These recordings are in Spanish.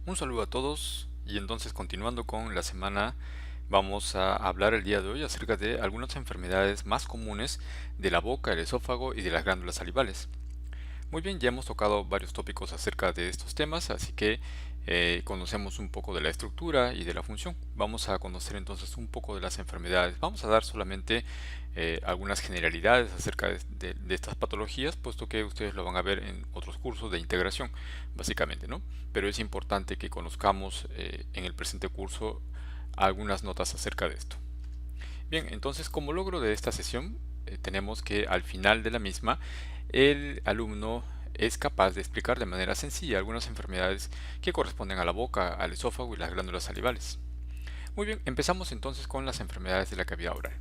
Un saludo a todos y entonces continuando con la semana vamos a hablar el día de hoy acerca de algunas enfermedades más comunes de la boca, el esófago y de las glándulas salivales. Muy bien, ya hemos tocado varios tópicos acerca de estos temas, así que conocemos un poco de la estructura y de la función. Vamos a conocer entonces un poco de las enfermedades. Vamos a dar solamente algunas generalidades acerca de estas patologías, puesto que ustedes lo van a ver en otros cursos de integración, básicamente, ¿no? Pero es importante que conozcamos en el presente curso algunas notas acerca de esto. Bien, entonces como logro de esta sesión, tenemos que al final de la misma, el alumno es capaz de explicar de manera sencilla algunas enfermedades que corresponden a la boca, al esófago y las glándulas salivales. Muy bien, empezamos entonces con las enfermedades de la cavidad oral.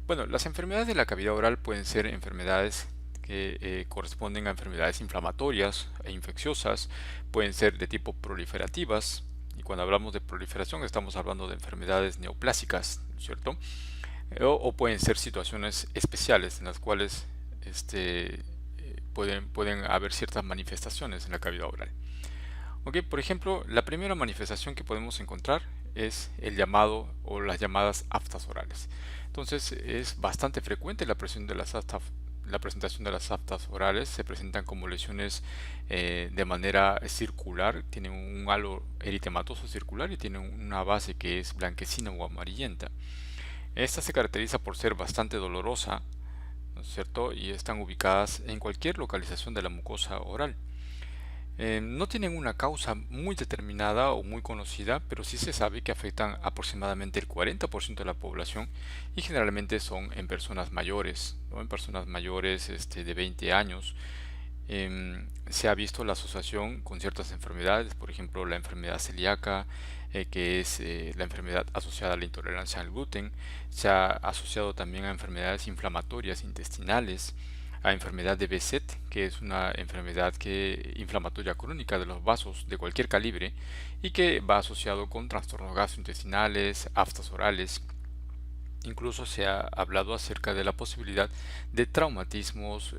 Bueno, las enfermedades de la cavidad oral pueden ser enfermedades que corresponden a enfermedades inflamatorias e infecciosas, pueden ser de tipo proliferativas, y cuando hablamos de proliferación estamos hablando de enfermedades neoplásicas, ¿no es cierto? O pueden ser situaciones especiales en las cuales pueden haber ciertas manifestaciones en la cavidad oral. Ok, por ejemplo, la primera manifestación que podemos encontrar es el llamado o las llamadas aftas orales. Entonces es bastante frecuente la presentación de las aftas orales. Se presentan como lesiones de manera circular, tienen un halo eritematoso circular y tienen una base que es blanquecina o amarillenta. Esta se caracteriza por ser bastante dolorosa, ¿no es cierto? Y están ubicadas en cualquier localización de la mucosa oral. No tienen una causa muy determinada o muy conocida, pero sí se sabe que afectan aproximadamente el 40% de la población y generalmente son en personas mayores, ¿no? En personas mayores de 20 años. Se ha visto la asociación con ciertas enfermedades, por ejemplo la enfermedad celíaca, que es la enfermedad asociada a la intolerancia al gluten. Se ha asociado también a enfermedades inflamatorias intestinales, a enfermedad de Behçet, que es una enfermedad inflamatoria crónica de los vasos de cualquier calibre y que va asociado con trastornos gastrointestinales, aftas orales. Incluso se ha hablado acerca de la posibilidad de traumatismos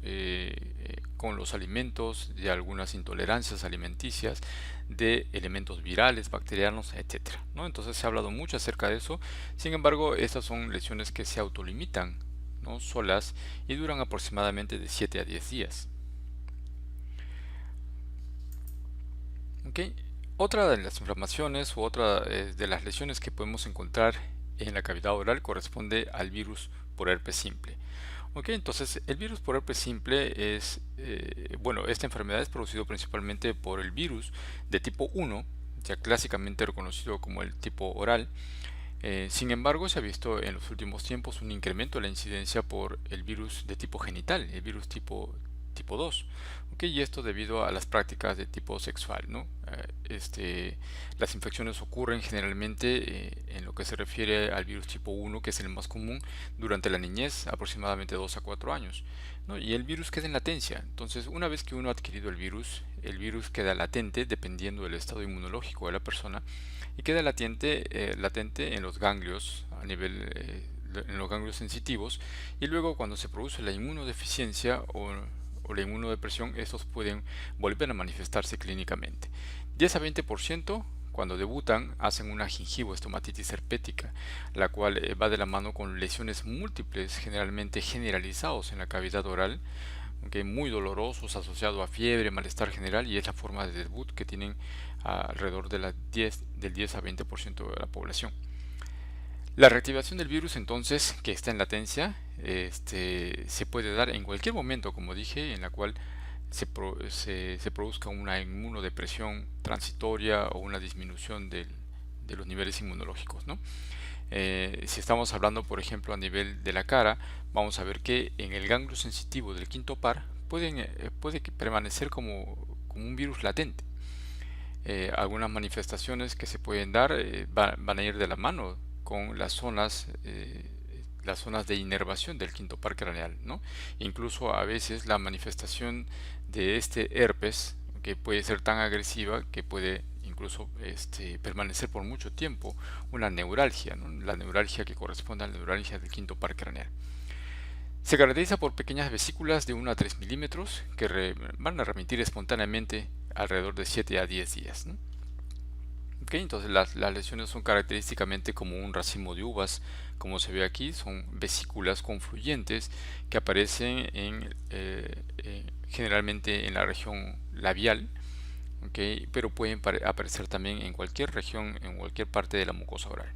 con los alimentos, de algunas intolerancias alimenticias, de elementos virales, bacterianos, etcétera, ¿no? Entonces se ha hablado mucho acerca de eso. Sin embargo, estas son lesiones que se autolimitan, ¿no? Solas y duran aproximadamente de 7 a 10 días. ¿Ok? Otra de las inflamaciones u otra de las lesiones que podemos encontrar en la cavidad oral corresponde al virus por herpes simple. Ok, entonces el virus por herpes simple es, bueno, esta enfermedad es producida principalmente por el virus de tipo 1, ya clásicamente reconocido como el tipo oral. Sin embargo, se ha visto en los últimos tiempos un incremento de la incidencia por el virus de tipo genital, el virus tipo 2. ¿Ok? Y esto debido a las prácticas de tipo sexual, ¿no? Las infecciones ocurren generalmente en lo que se refiere al virus tipo 1, que es el más común, durante la niñez, aproximadamente 2 a 4 años, ¿no? Y el virus queda en latencia. Entonces, una vez que uno ha adquirido el virus queda latente dependiendo del estado inmunológico de la persona y queda latente en los ganglios en los ganglios sensitivos, y luego cuando se produce la inmunodeficiencia o la inmunodepresión, estos pueden volver a manifestarse clínicamente. 10 a 20% cuando debutan hacen una gingivoestomatitis herpética, la cual va de la mano con lesiones múltiples, generalmente generalizados en la cavidad oral, aunque muy dolorosos, asociados a fiebre, malestar general, y es la forma de debut que tienen alrededor de del 10 a 20% de la población. La reactivación del virus entonces, que está en latencia, se puede dar en cualquier momento, como dije, en la cual se produzca una inmunodepresión transitoria o una disminución de los niveles inmunológicos, ¿no? Si estamos hablando, por ejemplo, a nivel de la cara, vamos a ver que en el ganglio sensitivo del quinto par puede permanecer como un virus latente. Algunas manifestaciones que se pueden dar van a ir de la mano con las zonas de inervación del quinto par craneal, ¿no? Incluso a veces la manifestación de este herpes, que puede ser tan agresiva que puede incluso permanecer por mucho tiempo, una neuralgia, ¿no? La neuralgia que corresponde a la neuralgia del quinto par craneal. Se caracteriza por pequeñas vesículas de 1 a 3 milímetros que van a remitir espontáneamente alrededor de 7 a 10 días, ¿no? ¿Ok? Entonces las lesiones son característicamente como un racimo de uvas, como se ve aquí, son vesículas confluyentes que aparecen generalmente en la región labial, ¿ok? Pero pueden aparecer también en cualquier región, en cualquier parte de la mucosa oral.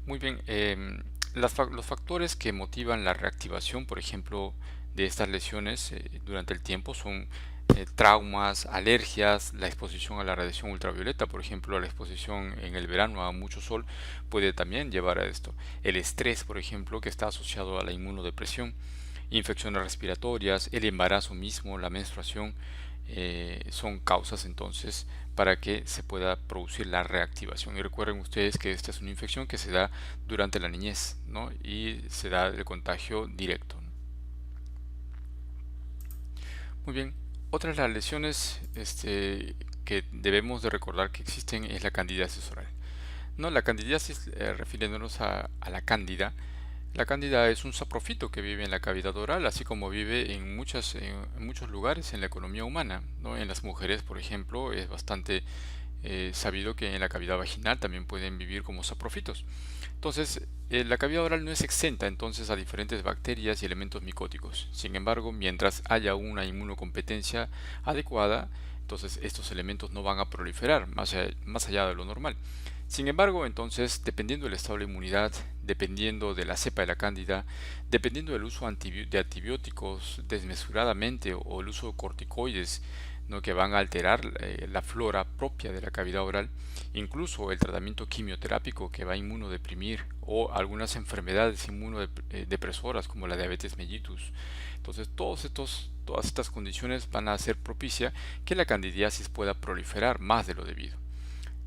Muy bien, los factores que motivan la reactivación, por ejemplo, de estas lesiones durante el tiempo son traumas, alergias, la exposición a la radiación ultravioleta, por ejemplo, la exposición en el verano a mucho sol puede también llevar a esto. El estrés, por ejemplo, que está asociado a la inmunodepresión, infecciones respiratorias, el embarazo mismo, la menstruación, son causas entonces para que se pueda producir la reactivación. Y recuerden ustedes que esta es una infección que se da durante la niñez, ¿no? Y se da de contagio directo, ¿no? Muy bien. Otra de las lesiones que debemos de recordar que existen es la candidiasis oral. No, la candidiasis, refiriéndonos a la cándida es un saprofito que vive en la cavidad oral, así como vive en muchos lugares en la economía humana, ¿no? En las mujeres, por ejemplo, es bastante sabido que en la cavidad vaginal también pueden vivir como saprofitos. Entonces, la cavidad oral no es exenta entonces a diferentes bacterias y elementos micóticos. Sin embargo, mientras haya una inmunocompetencia adecuada, entonces estos elementos no van a proliferar más allá de lo normal. Sin embargo, entonces, dependiendo del estado de la inmunidad, dependiendo de la cepa de la cándida, dependiendo del uso de antibióticos desmesuradamente o el uso de corticoides, ¿no? Que van a alterar la flora propia de la cavidad oral, incluso el tratamiento quimioterápico que va a inmunodeprimir o algunas enfermedades inmunodepresoras como la diabetes mellitus. Entonces, todas estas condiciones van a hacer propicia que la candidiasis pueda proliferar más de lo debido.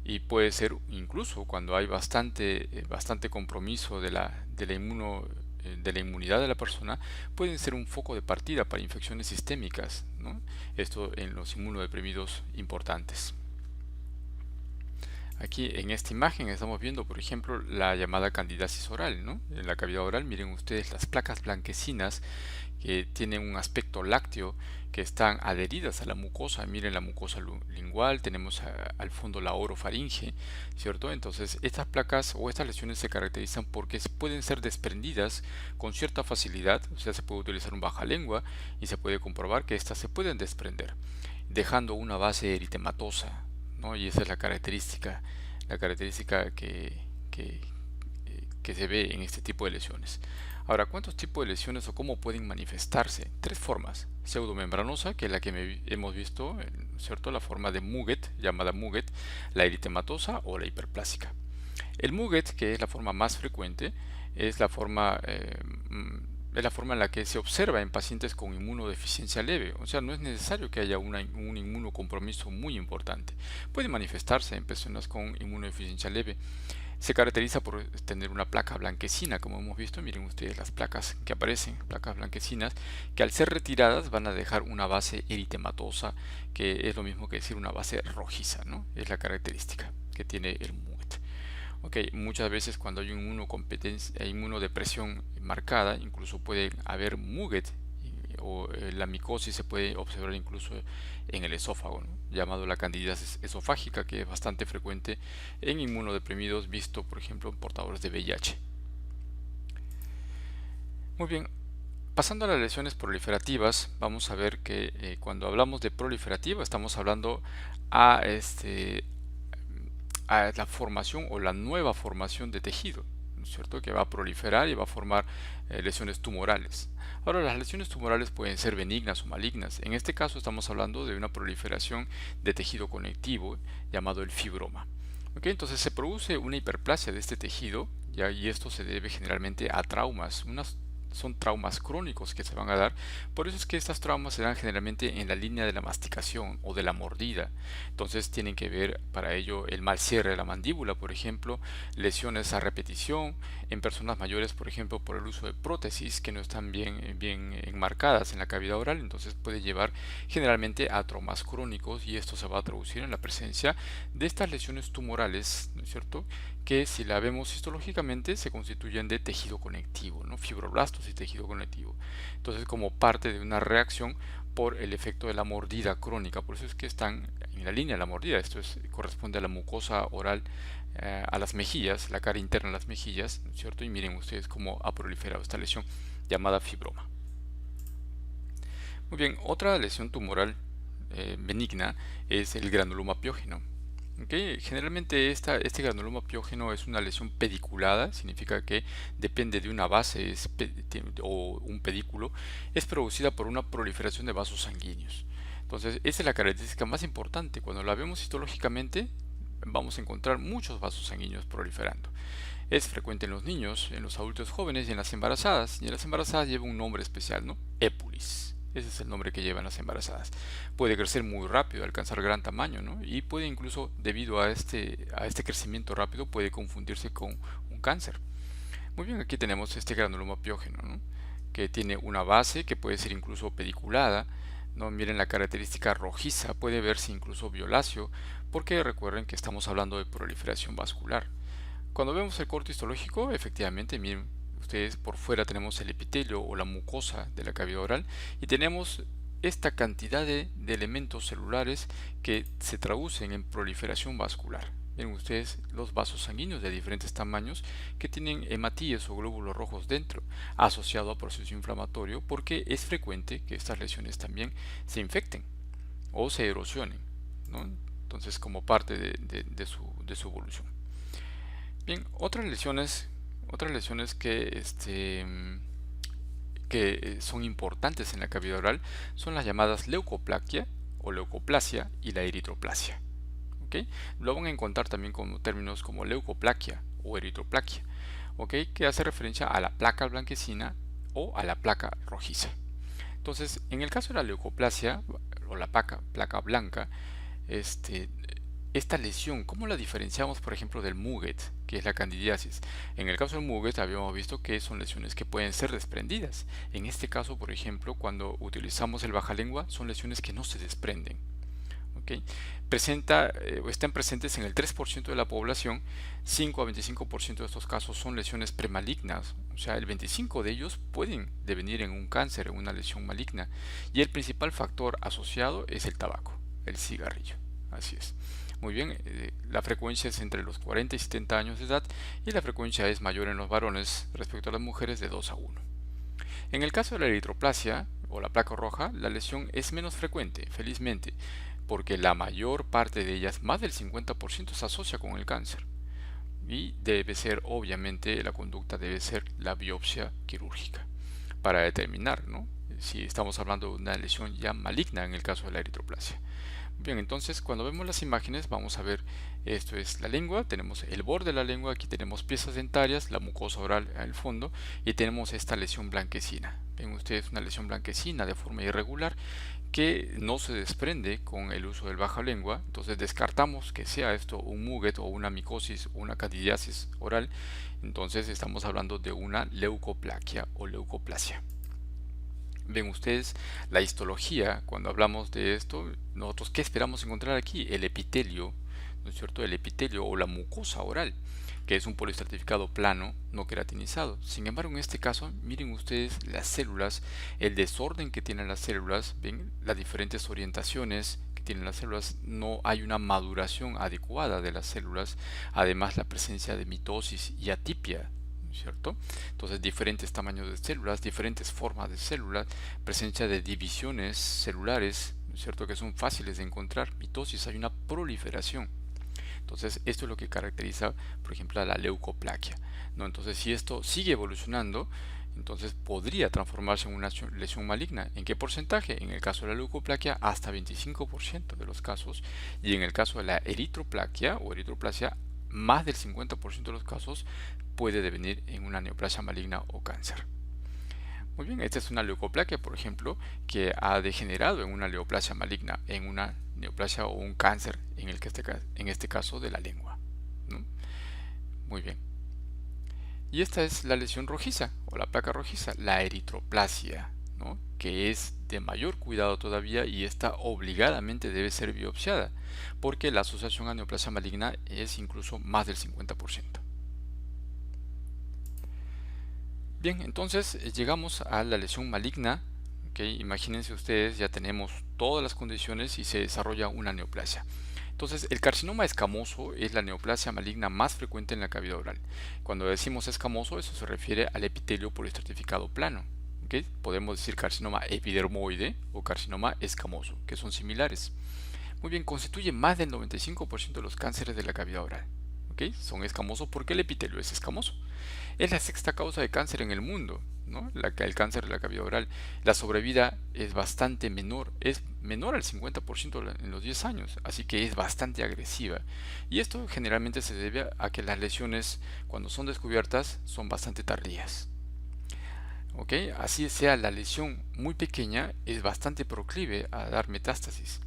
Y puede ser incluso cuando hay bastante compromiso de la inmunidad de la persona, pueden ser un foco de partida para infecciones sistémicas, ¿no? Esto en los inmunodeprimidos importantes. Aquí en esta imagen estamos viendo, por ejemplo, la llamada candidiasis oral, ¿no? En la cavidad oral, miren ustedes las placas blanquecinas que tienen un aspecto lácteo, que están adheridas a la mucosa. Miren la mucosa lingual, tenemos al fondo la orofaringe, ¿cierto? Entonces, estas placas o estas lesiones se caracterizan porque pueden ser desprendidas con cierta facilidad, o sea, se puede utilizar un bajalengua y se puede comprobar que estas se pueden desprender, dejando una base eritematosa, ¿no? Y esa es la característica que se ve en este tipo de lesiones. Ahora, ¿cuántos tipos de lesiones o cómo pueden manifestarse? Tres formas. Pseudomembranosa, que es la que hemos visto, ¿cierto? La forma de Muget, llamada Muget, la eritematosa o la hiperplásica. El Muget, que es la forma más frecuente, es la forma, es la forma en la que se observa en pacientes con inmunodeficiencia leve. O sea, no es necesario que haya un inmunocompromiso muy importante. Puede manifestarse en personas con inmunodeficiencia leve. Se caracteriza por tener una placa blanquecina, como hemos visto. Miren ustedes las placas que aparecen, placas blanquecinas, que al ser retiradas van a dejar una base eritematosa, que es lo mismo que decir una base rojiza, ¿no? Es la característica que tiene el Muget. Okay, muchas veces cuando hay inmunodepresión marcada, incluso puede haber Muget o la micosis se puede observar incluso en el esófago, ¿no? Llamado la candidiasis esofágica, que es bastante frecuente en inmunodeprimidos, visto por ejemplo en portadores de VIH. Muy bien, pasando a las lesiones proliferativas, vamos a ver que cuando hablamos de proliferativa estamos hablando a, a la formación o la nueva formación de tejido, ¿no es cierto? Que va a proliferar y va a formar lesiones tumorales. Ahora, las lesiones tumorales pueden ser benignas o malignas. En este caso estamos hablando de una proliferación de tejido conectivo llamado el fibroma. ¿Okay? Entonces se produce una hiperplasia de este tejido, ¿ya? Y esto se debe generalmente a traumas, son traumas crónicos que se van a dar. Por eso es que estas traumas se dan generalmente en la línea de la masticación o de la mordida. Entonces tienen que ver para ello el mal cierre de la mandíbula, por ejemplo, lesiones a repetición en personas mayores, por ejemplo, por el uso de prótesis que no están bien enmarcadas en la cavidad oral. Entonces puede llevar generalmente a traumas crónicos y esto se va a traducir en la presencia de estas lesiones tumorales, ¿no es cierto? Que si la vemos histológicamente se constituyen de tejido conectivo, ¿no? Fibroblastos y tejido conectivo. Entonces, como parte de una reacción por el efecto de la mordida crónica. Por eso es que están en la línea de la mordida. Corresponde a la mucosa oral, a las mejillas, la cara interna de las mejillas, ¿no es cierto? Y miren ustedes cómo ha proliferado esta lesión llamada fibroma. Muy bien, otra lesión tumoral benigna es el granuloma piógeno. Generalmente este granuloma piógeno es una lesión pediculada, significa que depende de una base o un pedículo, es producida por una proliferación de vasos sanguíneos. Entonces, esa es la característica más importante. Cuando la vemos histológicamente, vamos a encontrar muchos vasos sanguíneos proliferando. Es frecuente en los niños, en los adultos jóvenes y en las embarazadas. Y en las embarazadas lleva un nombre especial, ¿no? Épulis. Ese es el nombre que llevan las embarazadas. Puede crecer muy rápido, alcanzar gran tamaño, ¿no? Y puede incluso, debido a este crecimiento rápido, puede confundirse con un cáncer. Muy bien, aquí tenemos este granuloma piógeno, ¿no? Que tiene una base que puede ser incluso pediculada, ¿no? Miren la característica rojiza, puede verse incluso violáceo, porque recuerden que estamos hablando de proliferación vascular. Cuando vemos el corte histológico, efectivamente, miren ustedes, por fuera tenemos el epitelio o la mucosa de la cavidad oral y tenemos esta cantidad de elementos celulares que se traducen en proliferación vascular. Miren ustedes los vasos sanguíneos de diferentes tamaños que tienen hematíes o glóbulos rojos dentro, asociado a proceso inflamatorio, porque es frecuente que estas lesiones también se infecten o se erosionen, ¿no? Entonces, como parte de su evolución. Bien, otras lesiones que son importantes en la cavidad oral son las llamadas leucoplaquia o leucoplasia y la eritroplasia. ¿Ok? Lo van a encontrar también como términos como leucoplaquia o eritroplaquia, ¿ok? Que hace referencia a la placa blanquecina o a la placa rojiza. Entonces, en el caso de la leucoplasia o la placa blanca, este, esta lesión, ¿cómo la diferenciamos, por ejemplo, del Muget, que es la candidiasis? En el caso del Muget habíamos visto que son lesiones que pueden ser desprendidas. En este caso, por ejemplo, cuando utilizamos el bajalengua, son lesiones que no se desprenden. ¿Okay? Están presentes en el 3% de la población. 5 a 25% de estos casos son lesiones premalignas, o sea, el 25% de ellos pueden devenir en un cáncer, en una lesión maligna, y el principal factor asociado es el tabaco, el cigarrillo. Así es. Muy bien, la frecuencia es entre los 40 y 70 años de edad y la frecuencia es mayor en los varones respecto a las mujeres de 2 a 1. En el caso de la eritroplasia o la placa roja, la lesión es menos frecuente, felizmente, porque la mayor parte de ellas, más del 50%, se asocia con el cáncer. Y obviamente, la conducta debe ser la biopsia quirúrgica para determinar, ¿no?, si estamos hablando de una lesión ya maligna en el caso de la eritroplasia. Bien, entonces cuando vemos las imágenes vamos a ver, esto es la lengua, tenemos el borde de la lengua, aquí tenemos piezas dentarias, la mucosa oral al fondo y tenemos esta lesión blanquecina. Ven ustedes una lesión blanquecina de forma irregular que no se desprende con el uso del bajalengua, entonces descartamos que sea esto un Muget o una micosis o una candidiasis oral, entonces estamos hablando de una leucoplaquia o leucoplasia. Ven ustedes la histología, cuando hablamos de esto, nosotros ¿qué esperamos encontrar aquí? El epitelio, ¿no es cierto? El epitelio o la mucosa oral, que es un poliestratificado plano, no queratinizado. Sin embargo, en este caso, miren ustedes las células, el desorden que tienen las células, ven las diferentes orientaciones que tienen las células, no hay una maduración adecuada de las células, además la presencia de mitosis y atipia, ¿cierto? Entonces, diferentes tamaños de células, diferentes formas de células, presencia de divisiones celulares, ¿cierto?, que son fáciles de encontrar, mitosis, hay una proliferación. Entonces, esto es lo que caracteriza, por ejemplo, a la leucoplaquia, ¿no? Entonces, si esto sigue evolucionando, entonces podría transformarse en una lesión maligna. ¿En qué porcentaje? En el caso de la leucoplaquia, hasta 25% de los casos, y en el caso de la eritroplaquia o eritroplasia, más del 50% de los casos puede devenir en una neoplasia maligna o cáncer. Muy bien, esta es una leucoplaquia, por ejemplo, que ha degenerado en una neoplasia maligna, en una neoplasia o un cáncer, en este caso de la lengua, ¿no? Muy bien. Y esta es la lesión rojiza o la placa rojiza, la eritroplasia, ¿no?, que es de mayor cuidado todavía y esta obligadamente debe ser biopsiada, porque la asociación a neoplasia maligna es incluso más del 50%. Bien, entonces llegamos a la lesión maligna ¿Ok? Imagínense ustedes, ya tenemos todas las condiciones y se desarrolla una neoplasia. Entonces, el carcinoma escamoso es la neoplasia maligna más frecuente en la cavidad oral. Cuando decimos escamoso, eso se refiere al epitelio poliestratificado plano. ¿Ok? Podemos decir carcinoma epidermoide o carcinoma escamoso, que son similares. Muy bien, constituye más del 95% de los cánceres de la cavidad oral. ¿Ok? Son escamosos porque el epitelio es escamoso. Es la sexta causa de cáncer en el mundo, ¿no? El cáncer de la cavidad oral. La sobrevida es bastante menor, es menor al 50% en los 10 años, así que es bastante agresiva. Y esto generalmente se debe a que las lesiones, cuando son descubiertas, son bastante tardías. ¿Ok? Así sea la lesión muy pequeña, es bastante proclive a dar metástasis.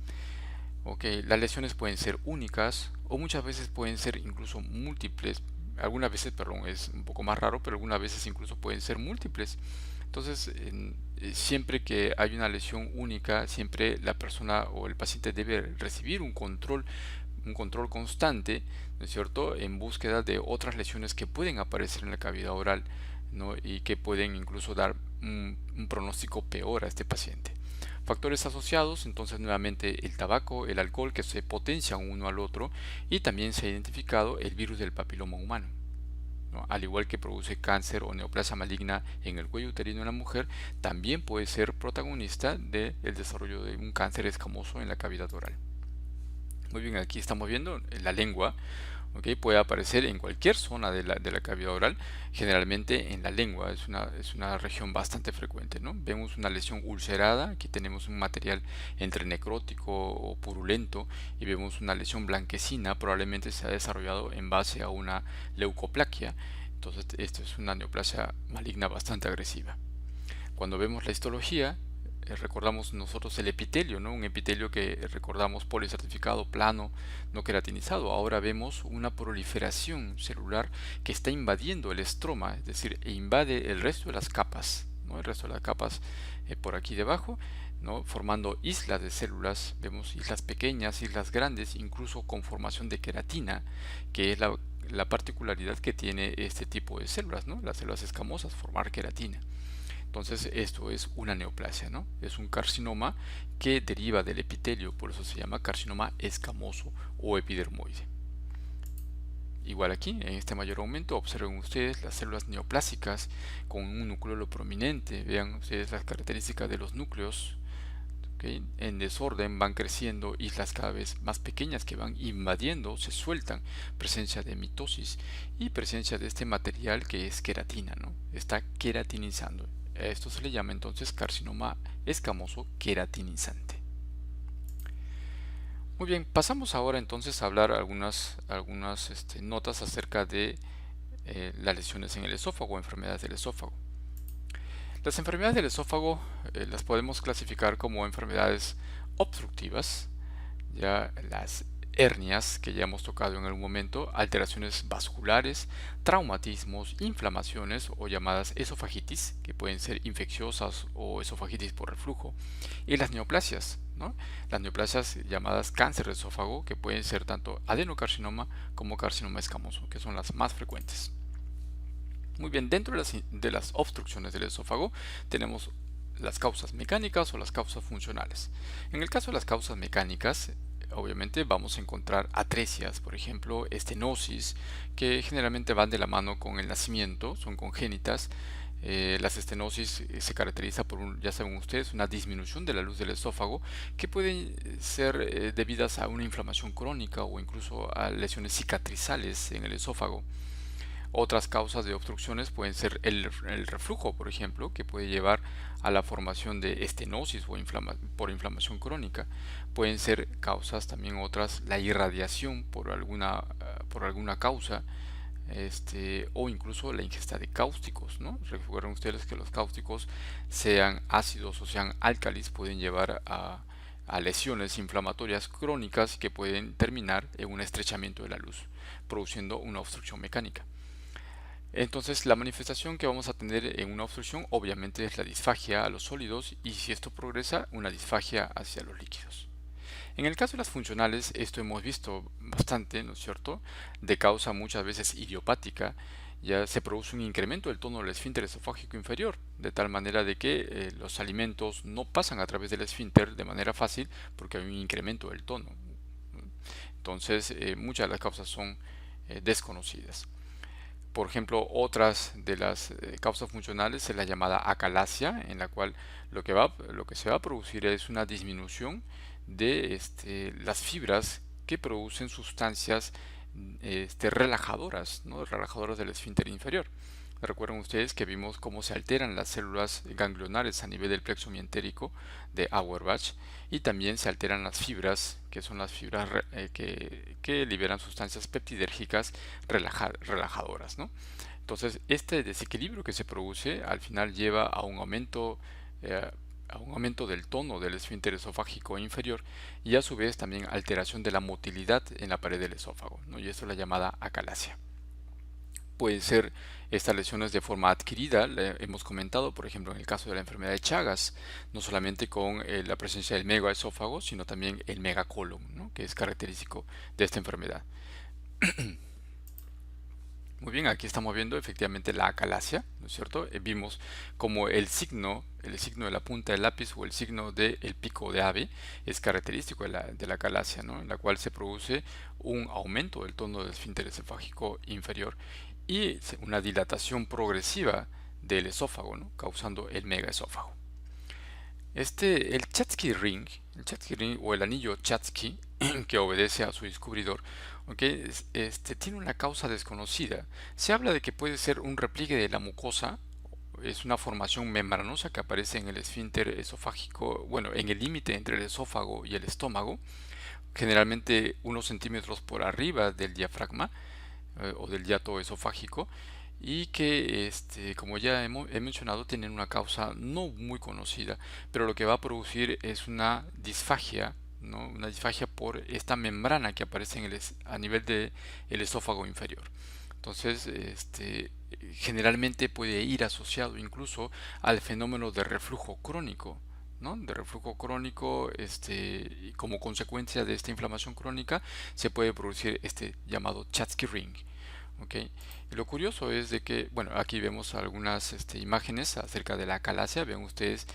¿Ok? Las lesiones pueden ser únicas o muchas veces pueden ser incluso múltiples. Algunas veces, perdón, es un poco más raro, pero algunas veces incluso pueden ser múltiples. Entonces, siempre que hay una lesión única, siempre la persona o el paciente debe recibir un control constante, ¿no es cierto?, en búsqueda de otras lesiones que pueden aparecer en la cavidad oral, ¿no? Y que pueden incluso dar un pronóstico peor a este paciente. Factores asociados, entonces nuevamente el tabaco, el alcohol que se potencian uno al otro, y también se ha identificado el virus del papiloma humano, ¿no? Al igual que produce cáncer o neoplasia maligna en el cuello uterino en la mujer, también puede ser protagonista del desarrollo de un cáncer escamoso en la cavidad oral. Muy bien, aquí estamos viendo la lengua. ¿Ok? Puede aparecer en cualquier zona de la cavidad oral, generalmente en la lengua, es una región bastante frecuente, ¿no? Vemos una lesión ulcerada, aquí tenemos un material entre necrótico o purulento, y vemos una lesión blanquecina, probablemente se ha desarrollado en base a una leucoplaquia. Entonces esto es una neoplasia maligna bastante agresiva. Cuando vemos la histología, recordamos nosotros el epitelio, ¿no? Un epitelio que recordamos policertificado, plano, no queratinizado. Ahora vemos una proliferación celular que está invadiendo el estroma, es decir, invade el resto de las capas, ¿no? El resto de las capas por aquí debajo, ¿no? Formando islas de células. Vemos islas pequeñas, islas grandes, incluso con formación de queratina, que es la particularidad que tiene este tipo de células, ¿no? Las células escamosas, formar queratina. Entonces esto es una neoplasia, ¿no? Es un carcinoma que deriva del epitelio, por eso se llama carcinoma escamoso o epidermoide. Igual aquí, en este mayor aumento, observen ustedes las células neoplásicas con un núcleo prominente. Vean ustedes las características de los núcleos. ¿Okay? En desorden van creciendo islas cada vez más pequeñas que van invadiendo, se sueltan, presencia de mitosis y presencia de este material que es queratina, ¿no? Está queratinizando. Esto se le llama entonces carcinoma escamoso queratinizante. Muy bien, pasamos ahora entonces a hablar algunas notas acerca de las lesiones en el esófago o enfermedades del esófago. Las enfermedades del esófago las podemos clasificar como enfermedades obstructivas, ya las hernias que ya hemos tocado en algún momento, alteraciones vasculares, traumatismos, inflamaciones o llamadas esofagitis, que pueden ser infecciosas o esofagitis por reflujo, y las neoplasias, ¿no? Las neoplasias llamadas cáncer de esófago, que pueden ser tanto adenocarcinoma como carcinoma escamoso, que son las más frecuentes. Muy bien, dentro de las obstrucciones del esófago tenemos las causas mecánicas o las causas funcionales. En el caso de las causas mecánicas, obviamente vamos a encontrar atresias, por ejemplo, estenosis, que generalmente van de la mano con el nacimiento, son congénitas. Las estenosis se caracteriza por, ya saben ustedes, una disminución de la luz del esófago que pueden ser debidas a una inflamación crónica o incluso a lesiones cicatrizales en el esófago. Otras causas de obstrucciones pueden ser el reflujo, por ejemplo, que puede llevar a la formación de estenosis o por inflamación crónica. Pueden ser causas también otras, la irradiación por alguna causa, o incluso la ingesta de cáusticos, ¿no? Recuerden ustedes que los cáusticos, sean ácidos o sean álcalis, pueden llevar a lesiones inflamatorias crónicas que pueden terminar en un estrechamiento de la luz, produciendo una obstrucción mecánica. Entonces, la manifestación que vamos a tener en una obstrucción obviamente es la disfagia a los sólidos y si esto progresa, una disfagia hacia los líquidos. En el caso de las funcionales, esto hemos visto bastante, ¿no es cierto?, de causa muchas veces idiopática ya se produce un incremento del tono del esfínter esofágico inferior, de tal manera de que los alimentos no pasan a través del esfínter de manera fácil porque hay un incremento del tono. Entonces, muchas de las causas son desconocidas. Por ejemplo, otras de las causas funcionales es la llamada acalasia, en la cual lo que se va a producir es una disminución de las fibras que producen sustancias relajadoras, ¿no? Relajadoras del esfínter inferior. Recuerden ustedes que vimos cómo se alteran las células ganglionares a nivel del plexo mientérico de Auerbach, y también se alteran las fibras, que son las fibras que liberan sustancias peptidérgicas relajadoras, ¿no? Entonces, este desequilibrio que se produce al final lleva eh, a un aumento del tono del esfínter esofágico inferior, y a su vez también alteración de la motilidad en la pared del esófago, ¿no? Y esto es la llamada acalasia. Puede ser estas lesiones de forma adquirida, hemos comentado, por ejemplo, en el caso de la enfermedad de Chagas, no solamente con la presencia del megaesófago, sino también el megacolon, ¿no? Que es característico de esta enfermedad. Muy bien, aquí estamos viendo efectivamente la acalasia, ¿no es cierto? Vimos como el signo de la punta del lápiz o el signo del pico de ave es característico de la acalasia, ¿no? En la cual se produce un aumento del tono del esfínter esofágico inferior y una dilatación progresiva del esófago, ¿no? Causando el megaesófago. El Chatsky Ring o el anillo Chatsky, que obedece a su descubridor, ¿okay? Tiene una causa desconocida. Se habla de que puede ser un repliegue de la mucosa, es una formación membranosa que aparece en el esfínter esofágico, bueno, en el límite entre el esófago y el estómago, generalmente unos centímetros por arriba del diafragma o del hiato esofágico, y que, como ya he mencionado, tienen una causa no muy conocida, pero lo que va a producir es una disfagia, ¿no? Una disfagia por esta membrana que aparece a nivel del esófago inferior. Entonces, generalmente puede ir asociado incluso al fenómeno de reflujo crónico, ¿no? De reflujo crónico, y como consecuencia de esta inflamación crónica se puede producir este llamado Chatsky ring. ¿Okay? Y lo curioso es de que, bueno, aquí vemos algunas imágenes acerca de la acalasia. Vean ustedes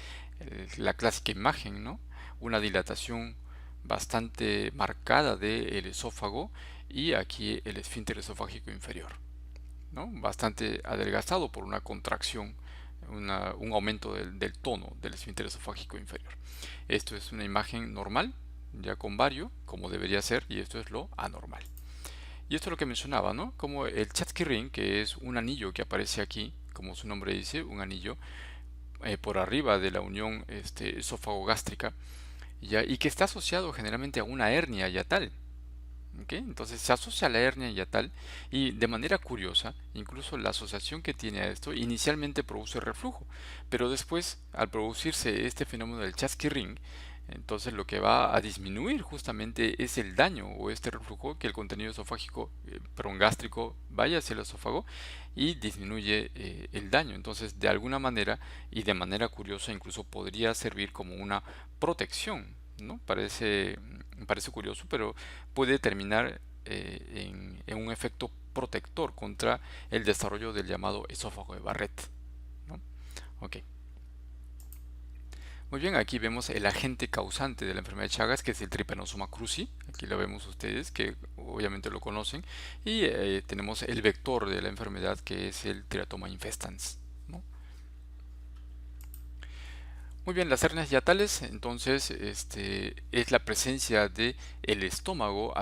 la clásica imagen, ¿no? Una dilatación bastante marcada del esófago, y aquí el esfínter esofágico inferior, ¿no? Bastante adelgazado por una contracción, un aumento del tono del esfínter esofágico inferior. Esto es una imagen normal, ya con vario, como debería ser, y esto es lo anormal. Y esto es lo que mencionaba, ¿no? Como el Chatsky Ring, que es un anillo que aparece aquí, como su nombre dice, un anillo por arriba de la unión esófago-gástrica, ¿ya? Y que está asociado generalmente a una hernia yatal. ¿Okay? Entonces se asocia a la hernia yatal, y de manera curiosa, incluso la asociación que tiene a esto inicialmente produce reflujo, pero después, al producirse este fenómeno del Chatsky ring, entonces lo que va a disminuir justamente es el daño o este reflujo, que el contenido esofágico, perdón, gástrico, vaya hacia el esófago y disminuye el daño. Entonces, de alguna manera y de manera curiosa, incluso podría servir como una protección, ¿no? Parece curioso, pero puede terminar en un efecto protector contra el desarrollo del llamado esófago de Barrett, ¿no? Ok. Muy bien, aquí vemos el agente causante de la enfermedad de Chagas, que es el Trypanosoma cruzi. Aquí lo vemos ustedes, que obviamente lo conocen. Y tenemos el vector de la enfermedad, que es el Teratoma infestans, ¿no? Muy bien, las hernias hiatales, entonces, es la presencia de el estómago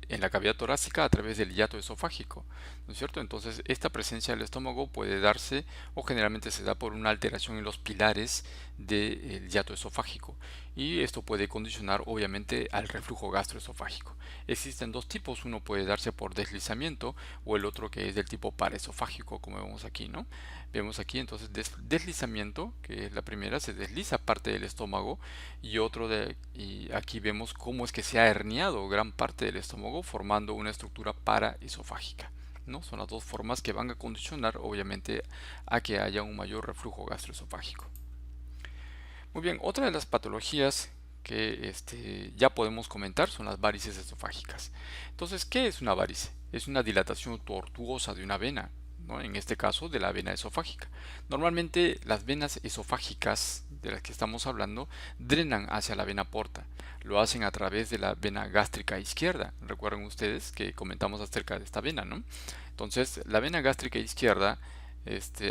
en la cavidad torácica a través del hiato esofágico, ¿no es cierto? Entonces, esta presencia del estómago puede darse, o generalmente se da por una alteración en los pilares del hiato esofágico, y esto puede condicionar obviamente al reflujo gastroesofágico. Existen dos tipos: uno puede darse por deslizamiento, o el otro que es del tipo paraesofágico, como vemos aquí, ¿no? Vemos aquí entonces deslizamiento, que es la primera, se desliza parte del estómago, y aquí vemos cómo es que se ha herniado gran parte del estómago formando una estructura paraesofágica, ¿no? Son las dos formas que van a condicionar obviamente a que haya un mayor reflujo gastroesofágico. Muy bien, otra de las patologías que ya podemos comentar son las varices esofágicas. Entonces, ¿qué es una varice? Es una dilatación tortuosa de una vena, ¿no? En este caso de la vena esofágica. Normalmente las venas esofágicas de las que estamos hablando drenan hacia la vena porta. Lo hacen a través de la vena gástrica izquierda. Recuerden ustedes que comentamos acerca de esta vena, ¿no? Entonces, la vena gástrica izquierda,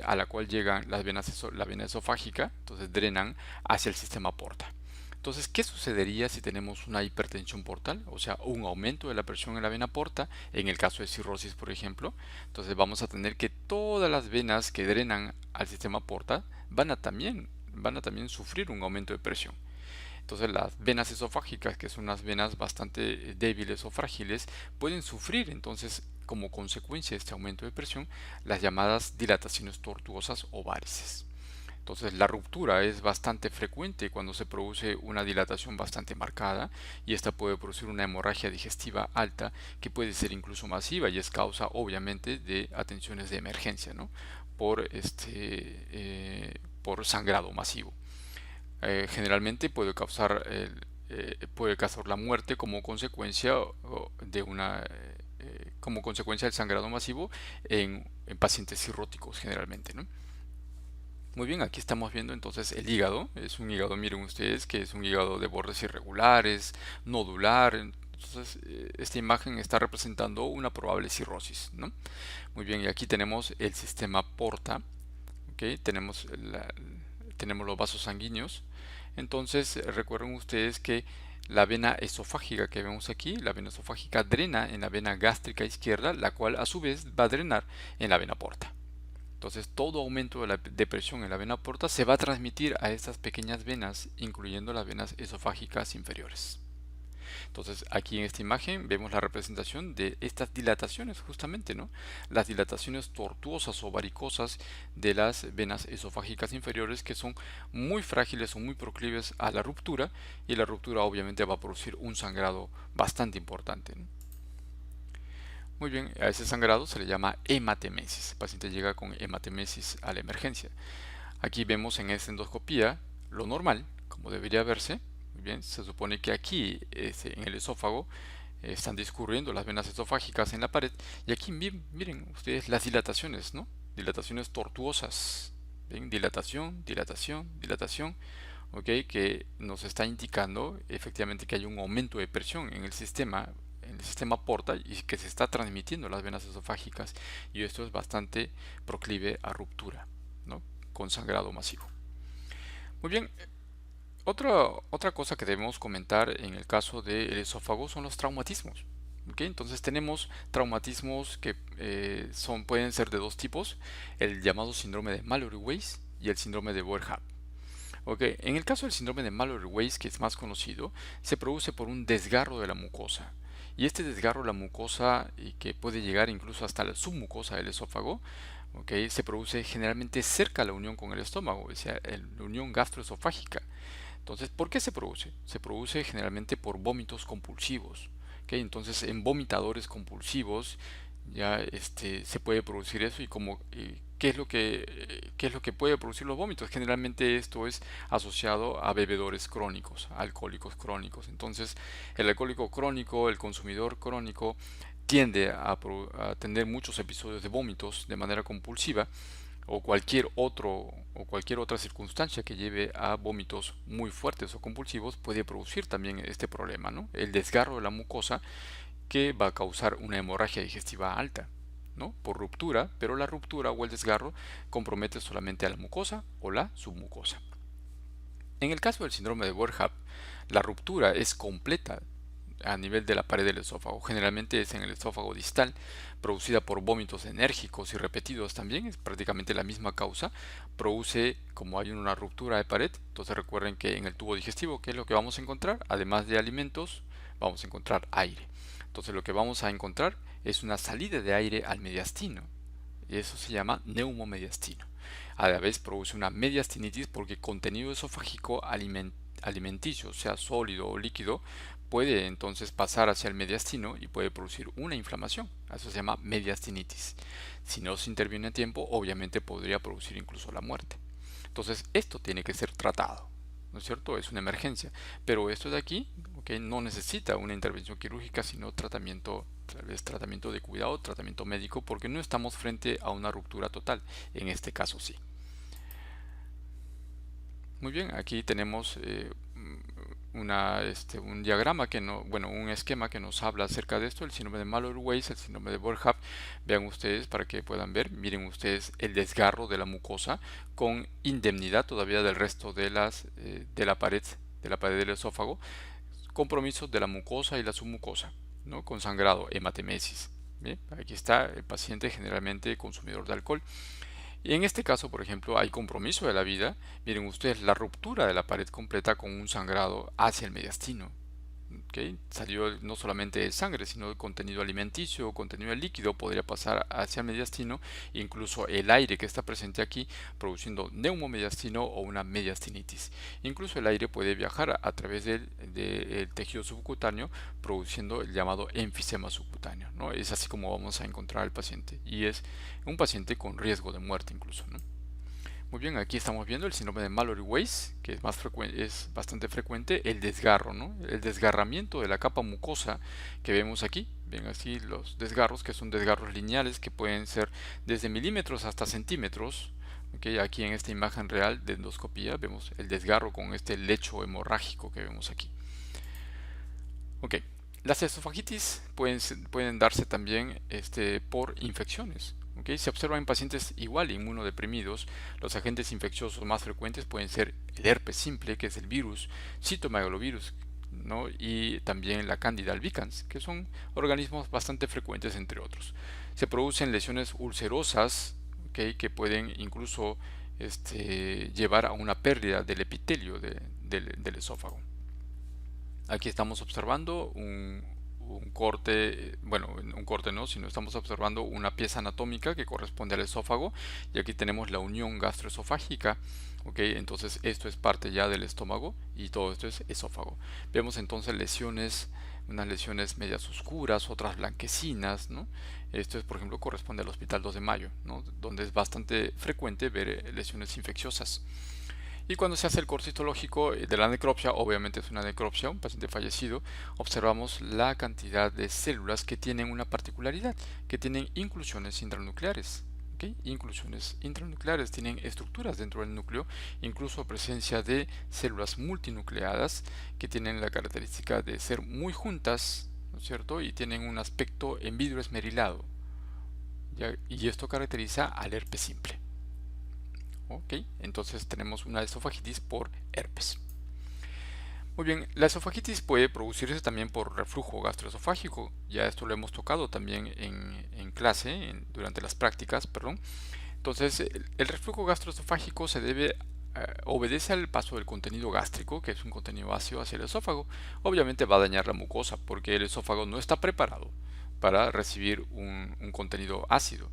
a la cual llegan la vena esofágica, entonces drenan hacia el sistema porta. Entonces, ¿qué sucedería si tenemos una hipertensión portal? O sea, un aumento de la presión en la vena porta, en el caso de cirrosis, por ejemplo. Entonces vamos a tener que todas las venas que drenan al sistema porta van a también sufrir un aumento de presión. Entonces las venas esofágicas, que son unas venas bastante débiles o frágiles, pueden sufrir entonces como consecuencia de este aumento de presión las llamadas dilataciones tortuosas o varices. Entonces la ruptura es bastante frecuente cuando se produce una dilatación bastante marcada y esta puede producir una hemorragia digestiva alta que puede ser incluso masiva y es causa obviamente de atenciones de emergencia, ¿no? Por sangrado masivo. Generalmente puede causar la muerte como consecuencia como consecuencia del sangrado masivo en pacientes cirróticos generalmente, ¿no? Muy bien, aquí estamos viendo entonces el hígado. Es un hígado, miren ustedes, que es un hígado de bordes irregulares, nodular. Entonces, esta imagen está representando una probable cirrosis, ¿no? Muy bien, y aquí tenemos el sistema porta, ¿ok? Tenemos los vasos sanguíneos. Entonces, recuerden ustedes que la vena esofágica que vemos aquí, la vena esofágica drena en la vena gástrica izquierda, la cual a su vez va a drenar en la vena porta. Entonces todo aumento de la presión en la vena porta se va a transmitir a estas pequeñas venas, incluyendo las venas esofágicas inferiores. Entonces aquí en esta imagen vemos la representación de estas dilataciones justamente, ¿no? Las dilataciones tortuosas o varicosas de las venas esofágicas inferiores que son muy frágiles o muy proclives a la ruptura y la ruptura obviamente va a producir un sangrado bastante importante, ¿no? Muy bien, a ese sangrado se le llama hematemesis. El paciente llega con hematemesis a la emergencia. Aquí vemos en esta endoscopía lo normal, como debería verse. Muy bien, se supone que aquí en el esófago están discurriendo las venas esofágicas en la pared. Y aquí miren ustedes las dilataciones, ¿no? Dilataciones tortuosas. ¿Ven? Dilatación, dilatación, dilatación. ¿Ok? Que nos está indicando efectivamente que hay un aumento de presión en el sistema porta y que se está transmitiendo a las venas esofágicas y esto es bastante proclive a ruptura, ¿no? Con sangrado masivo. Muy bien, otra cosa que debemos comentar en el caso del esófago son los traumatismos. ¿Okay? Entonces tenemos traumatismos que pueden ser de dos tipos, el llamado síndrome de Mallory-Weiss y el síndrome de Boerhaave. Okay. En el caso del síndrome de Mallory-Weiss, que es más conocido, se produce por un desgarro de la mucosa. Y este desgarro de la mucosa, y que puede llegar incluso hasta la submucosa del esófago, okay, se produce generalmente cerca de la unión con el estómago, o sea, la unión gastroesofágica. Entonces, ¿por qué se produce? Se produce generalmente por vómitos compulsivos. ¿Okay? Entonces, en vomitadores compulsivos ya se puede producir eso qué es lo que puede producir los vómitos. Generalmente esto es asociado a bebedores crónicos, alcohólicos crónicos. Entonces, el alcohólico crónico, el consumidor crónico tiende a tener muchos episodios de vómitos de manera compulsiva o cualquier otra circunstancia que lleve a vómitos muy fuertes o compulsivos puede producir también este problema, ¿no? El desgarro de la mucosa que va a causar una hemorragia digestiva alta, ¿no? Por ruptura, pero la ruptura o el desgarro compromete solamente a la mucosa o la submucosa. En el caso del síndrome de Boerhaave, la ruptura es completa a nivel de la pared del esófago. Generalmente es en el esófago distal, producida por vómitos enérgicos y repetidos también, es prácticamente la misma causa. Produce, como hay una ruptura de pared, entonces recuerden que en el tubo digestivo, ¿qué es lo que vamos a encontrar? Además de alimentos, vamos a encontrar aire. Entonces lo que vamos a encontrar es una salida de aire al mediastino. Y eso se llama neumomediastino. A la vez produce una mediastinitis porque contenido esofágico alimenticio, sea sólido o líquido, puede entonces pasar hacia el mediastino y puede producir una inflamación. Eso se llama mediastinitis. Si no se interviene a tiempo, obviamente podría producir incluso la muerte. Entonces esto tiene que ser tratado, ¿no es cierto? Es una emergencia. Pero esto de aquí, ¿ok? No necesita una intervención quirúrgica, sino tratamiento, tal vez tratamiento de cuidado, tratamiento médico, porque no estamos frente a una ruptura total. En este caso sí. Muy bien, aquí tenemos un diagrama que no, bueno, un esquema que nos habla acerca de esto, el síndrome de Mallory-Weiss, el síndrome de Boerhaave. Vean ustedes para que puedan ver, miren ustedes el desgarro de la mucosa con indemnidad todavía del resto de de la pared del esófago, compromiso de la mucosa y la submucosa, ¿no? Con sangrado, hematemesis. Bien, aquí está el paciente generalmente consumidor de alcohol. Y en este caso, por ejemplo, hay compromiso de la vida. Miren ustedes la ruptura de la pared completa con un sangrado hacia el mediastino. ¿Ok? Salió no solamente de sangre, sino de contenido alimenticio, contenido líquido, podría pasar hacia el mediastino, incluso el aire que está presente aquí, produciendo neumomediastino o una mediastinitis. Incluso el aire puede viajar a través del tejido subcutáneo, produciendo el llamado enfisema subcutáneo, ¿no? Es así como vamos a encontrar al paciente, y es un paciente con riesgo de muerte incluso, ¿no? Muy bien, aquí estamos viendo el síndrome de Mallory-Weiss, que es es bastante frecuente, el desgarro, ¿no? El desgarramiento de la capa mucosa que vemos aquí. Ven así los desgarros, que son desgarros lineales que pueden ser desde milímetros hasta centímetros. ¿Ok? Aquí en esta imagen real de endoscopía vemos el desgarro con este lecho hemorrágico que vemos aquí. Ok, las esofagitis pueden darse también por infecciones. ¿Ok? Se observa en pacientes igual inmunodeprimidos. Los agentes infecciosos más frecuentes pueden ser el herpes simple, que es el virus, citomegalovirus, ¿no? Y también la Candida albicans, que son organismos bastante frecuentes entre otros. Se producen lesiones ulcerosas, ¿ok? Que pueden incluso llevar a una pérdida del epitelio del esófago. Aquí estamos observando un corte, bueno, un corte no, sino estamos observando una pieza anatómica que corresponde al esófago, y aquí tenemos la unión gastroesofágica. Ok, entonces esto es parte ya del estómago y todo esto es esófago. Vemos entonces lesiones, unas lesiones medias oscuras, otras blanquecinas, ¿no? Esto es, por ejemplo, corresponde al Hospital 2 de Mayo, ¿no? Donde es bastante frecuente ver lesiones infecciosas. Y cuando se hace el corte histológico de la necropsia, obviamente es una necropsia, un paciente fallecido, observamos la cantidad de células que tienen una particularidad, que tienen inclusiones intranucleares. ¿Okay? Inclusiones intranucleares tienen estructuras dentro del núcleo, incluso presencia de células multinucleadas que tienen la característica de ser muy juntas, ¿no es cierto? Y tienen un aspecto en vidrio esmerilado. ¿Ya? Y esto caracteriza al herpes simple. Ok, entonces tenemos una esofagitis por herpes. Muy bien, la esofagitis puede producirse también por reflujo gastroesofágico. Ya esto lo hemos tocado también en clase, durante las prácticas, perdón. Entonces, el reflujo gastroesofágico obedece al paso del contenido gástrico, que es un contenido ácido, hacia el esófago. Obviamente va a dañar la mucosa porque el esófago no está preparado para recibir un contenido ácido.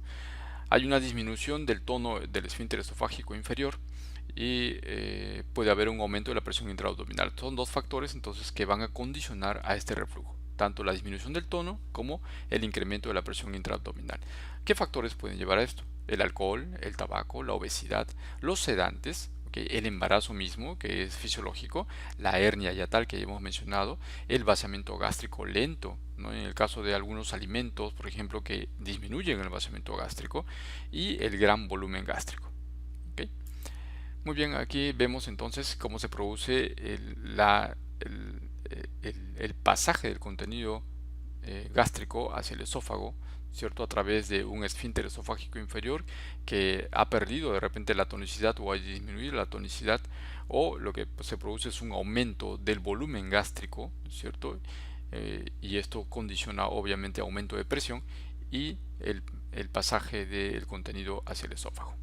Hay una disminución del tono del esfínter esofágico inferior y puede haber un aumento de la presión intraabdominal. Son dos factores entonces que van a condicionar a este reflujo, tanto la disminución del tono como el incremento de la presión intraabdominal. ¿Qué factores pueden llevar a esto? El alcohol, el tabaco, la obesidad, los sedantes, el embarazo mismo, que es fisiológico, la hernia yatal que ya hemos mencionado, el vaciamiento gástrico lento, ¿no? En el caso de algunos alimentos, por ejemplo, que disminuyen el vaciamiento gástrico, y el gran volumen gástrico. ¿Okay? Muy bien, aquí vemos entonces cómo se produce el pasaje del contenido gástrico hacia el esófago, ¿cierto? A través de un esfínter esofágico inferior que ha perdido de repente la tonicidad o ha disminuido la tonicidad, o lo que se produce es un aumento del volumen gástrico, ¿cierto? Y esto condiciona obviamente aumento de presión y el pasaje del contenido hacia el esófago.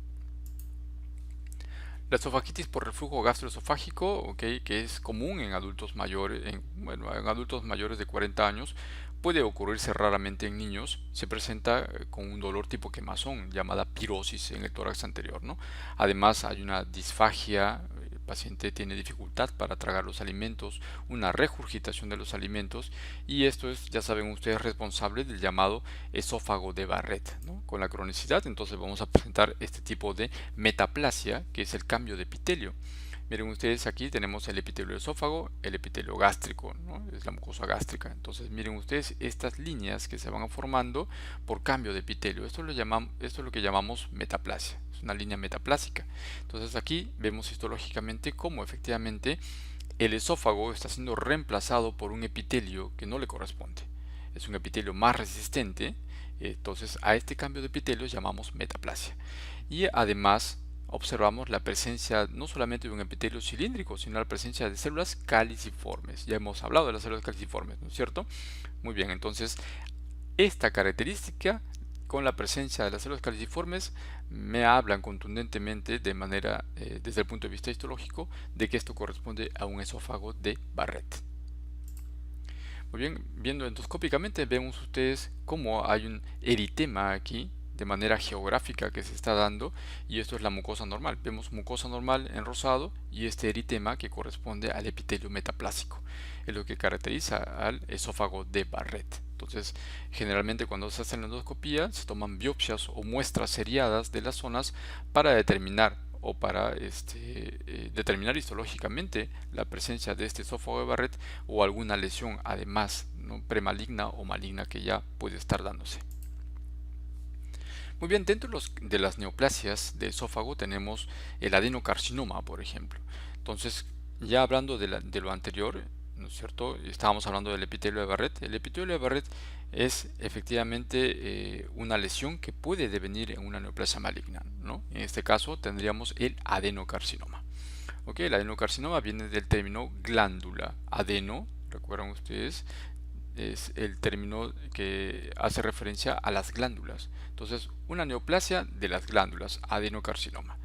La esofagitis por reflujo gastroesofágico, ¿okay? Que es común en adultos mayores, en adultos mayores de 40 años, puede ocurrirse raramente en niños. Se presenta con un dolor tipo quemazón, llamada pirosis en el tórax anterior, ¿no? Además hay una disfagia, el paciente tiene dificultad para tragar los alimentos, una regurgitación de los alimentos, y esto es, ya saben ustedes, responsable del llamado esófago de Barrett, ¿no? Con la cronicidad entonces vamos a presentar este tipo de metaplasia, que es el cambio de epitelio. Miren ustedes, aquí tenemos el epitelio del esófago, el epitelio gástrico, ¿no? Es la mucosa gástrica. Entonces miren ustedes estas líneas que se van formando por cambio de epitelio. Esto es lo que llamamos metaplasia, es una línea metaplásica. Entonces aquí vemos histológicamente cómo efectivamente el esófago está siendo reemplazado por un epitelio que no le corresponde. Es un epitelio más resistente, entonces a este cambio de epitelio llamamos metaplasia. Y además observamos la presencia no solamente de un epitelio cilíndrico, sino la presencia de células caliciformes. Ya hemos hablado de las células caliciformes, ¿no es cierto? Muy bien, entonces esta característica con la presencia de las células caliciformes me hablan contundentemente de manera, desde el punto de vista histológico, de que esto corresponde a un esófago de Barrett. Muy bien, viendo endoscópicamente vemos ustedes cómo hay un eritema aquí de manera geográfica que se está dando, y esto es la mucosa normal. Vemos mucosa normal en rosado y este eritema que corresponde al epitelio metaplásico. Es lo que caracteriza al esófago de Barrett. Entonces, generalmente cuando se hace la endoscopía se toman biopsias o muestras seriadas de las zonas para determinar o para determinar histológicamente la presencia de este esófago de Barrett o alguna lesión además, ¿no?, premaligna o maligna que ya puede estar dándose. Muy bien, dentro de las neoplasias de esófago tenemos el adenocarcinoma, por ejemplo. Entonces, ya hablando de lo anterior, ¿no es cierto? Estábamos hablando del epitelio de Barrett. El epitelio de Barrett es efectivamente una lesión que puede devenir en una neoplasia maligna, ¿no? En este caso tendríamos el adenocarcinoma. ¿Ok? El adenocarcinoma viene del término glándula. Adeno, recuerdan ustedes, es el término que hace referencia a las glándulas. Entonces, una neoplasia de las glándulas, adenocarcinoma.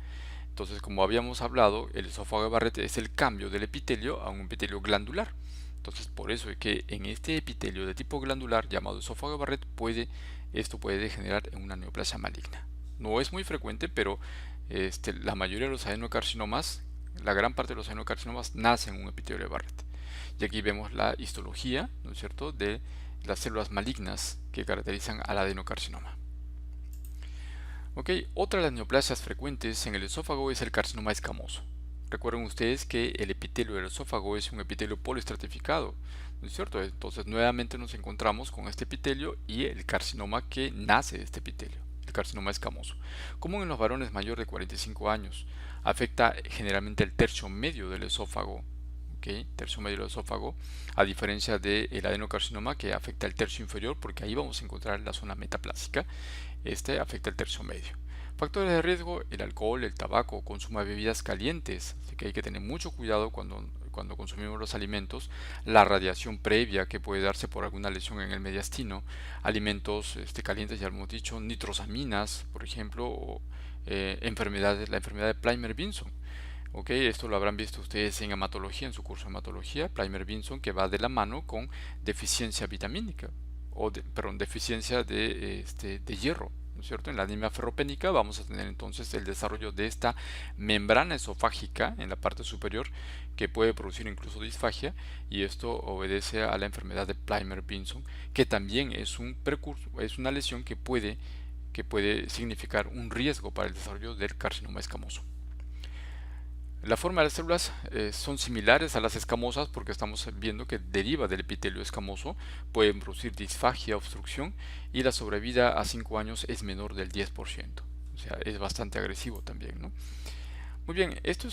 Entonces, como habíamos hablado, el esófago de Barrett es el cambio del epitelio a un epitelio glandular. Entonces, por eso es que en este epitelio de tipo glandular llamado esófago de Barrett esto puede degenerar en una neoplasia maligna. No es muy frecuente, pero la mayoría de los adenocarcinomas, la gran parte de los adenocarcinomas nacen en un epitelio de Barrett. Y aquí vemos la histología, ¿no es cierto?, de las células malignas que caracterizan al adenocarcinoma. Ok, otra de las neoplasias frecuentes en el esófago es el carcinoma escamoso. Recuerden ustedes que el epitelio del esófago es un epitelio poliestratificado, ¿no es cierto? Entonces nuevamente nos encontramos con este epitelio y el carcinoma que nace de este epitelio, el carcinoma escamoso. Común en los varones mayores de 45 años, afecta generalmente el tercio medio del esófago, tercio medio del esófago, a diferencia del adenocarcinoma que afecta el tercio inferior, porque ahí vamos a encontrar la zona metaplásica. Este afecta el tercio medio. Factores de riesgo: el alcohol, el tabaco, consumo de bebidas calientes, así que hay que tener mucho cuidado cuando consumimos los alimentos, la radiación previa que puede darse por alguna lesión en el mediastino, alimentos calientes, ya lo hemos dicho, nitrosaminas, por ejemplo, o la enfermedad de Plymyer-Vinson. Esto lo habrán visto ustedes en hematología, en su curso de hematología, Plymyer-Vinson, que va de la mano con deficiencia vitamínica, deficiencia de hierro, ¿no es cierto? En la anemia ferropénica vamos a tener entonces el desarrollo de esta membrana esofágica en la parte superior que puede producir incluso disfagia, y esto obedece a la enfermedad de Plymyer-Vinson, que también es una lesión que puede significar un riesgo para el desarrollo del carcinoma escamoso. La forma de las células son similares a las escamosas porque estamos viendo que deriva del epitelio escamoso, pueden producir disfagia, obstrucción, y la sobrevida a 5 años es menor del 10%. O sea, es bastante agresivo también, ¿no? Muy bien, esto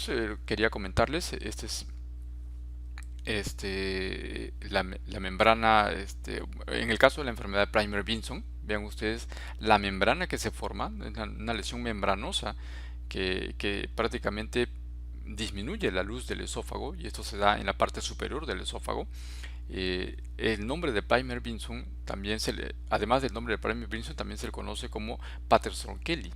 quería comentarles. La membrana, en el caso de la enfermedad de Plymyer-Vinson, vean ustedes la membrana que se forma, una lesión membranosa que prácticamente disminuye la luz del esófago, y esto se da en la parte superior del esófago. El nombre de Plymyer-Vinson también además del nombre de Plymyer-Vinson, también se le conoce como Patterson-Kelly,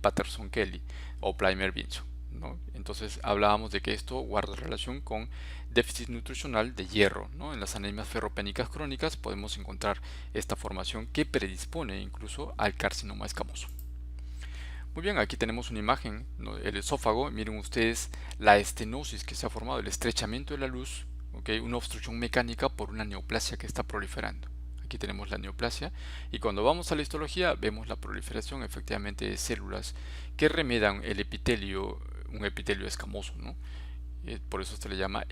Patterson-Kelly o Plymyer-Vinson, ¿no? Entonces hablábamos de que esto guarda relación con déficit nutricional de hierro, ¿no? En las anemias ferropénicas crónicas podemos encontrar esta formación que predispone incluso al carcinoma escamoso. Muy bien, aquí tenemos una imagen, ¿no?, el esófago. Miren ustedes la estenosis que se ha formado, el estrechamiento de la luz, una obstrucción mecánica por una neoplasia que está proliferando. Aquí tenemos la neoplasia, y cuando vamos a la histología vemos la proliferación efectivamente de células que remedan el epitelio, un epitelio escamoso, ¿no?, Por eso se le llama